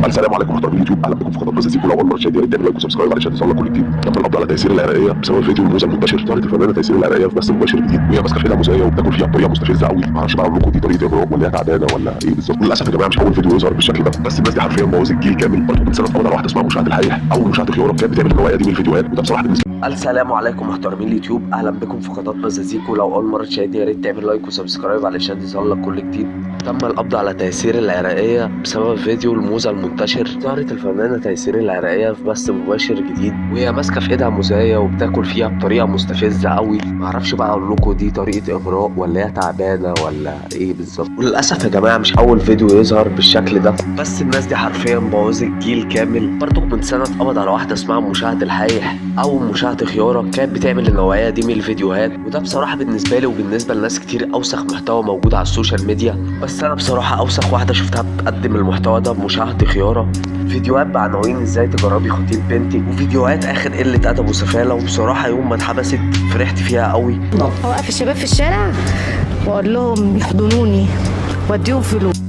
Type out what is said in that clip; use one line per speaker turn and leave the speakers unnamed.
السلام عليكم محترمين اليوتيوب، اهلا بكم في قناه بزازيكو. لو اول مره تشاهد يا ريت تعمل لايك وسبسكرايب علشان توصلك كل جديد. تم القبض على تيسير العراقيه بسبب فيديو الموزه المنتشر. ظهرت الفنانه تيسير العراقيه في بث مباشر جديد وهي ماسكه في ايدها موزايه وبتاكل فيها بطريقه مستفزه قوي. ما اعرفش بقى اقول لكم دي طريقه اغراء ولا هي تعبانه ولا ايه بالظبط. للاسف يا جماعه مش اول فيديو يظهر بالشكل ده، بس الناس دي حرفيا بوظت الجيل كامل. برضه من سنه قبض على واحده اسمها مشاهد الحقيح او مشاهد خياره كانت بتعمل النوعيه دي من الفيديوهات، وده بصراحه بالنسبه
السلام عليكم محترمين اليوتيوب، اهلا بكم في قناه بزازيكو. لو اول مره تشاهد يا ريت تعمل لايك وسبسكرايب علشان يظهر لك كل جديد. تم القبض على تيسير العراقيه بسبب فيديو الموزه المنتشر. ظهرت الفنانه تيسير العراقيه في بث مباشر جديد وهي ماسكه في ايدها موزايه وبتاكل فيها بطريقه مستفزه قوي. معرفش بقى اقول لكم دي طريقه اغراء ولا هي تعبانه ولا ايه بالظبط. وللاسف يا جماعه مش اول فيديو يظهر بالشكل ده، بس الناس دي حرفيا بوظت جيل كامل. برضو من سنه اتقبض على واحده اسمها مشاهد الحقيح او مشاهد خياره كانت بتعمل النوعيه دي من الفيديوهات، وده بصراحه بالنسبه لي وبالنسبه لناس كتير اوسخ محتوى موجود على السوشيال ميديا. بس انا بصراحه اوسخ واحده شفتها بتقدم المحتوى ده مشاهد خياره. فيديوهات بعناوين ازاي تجربي خطيب بنتك، وفيديوهات اخر قله ادب وسفاله. وبصراحه يوم ما اتحبست فرحت فيها قوي.
اوقف الشباب في الشارع واقول لهم يحضنوني واديهم فلوس.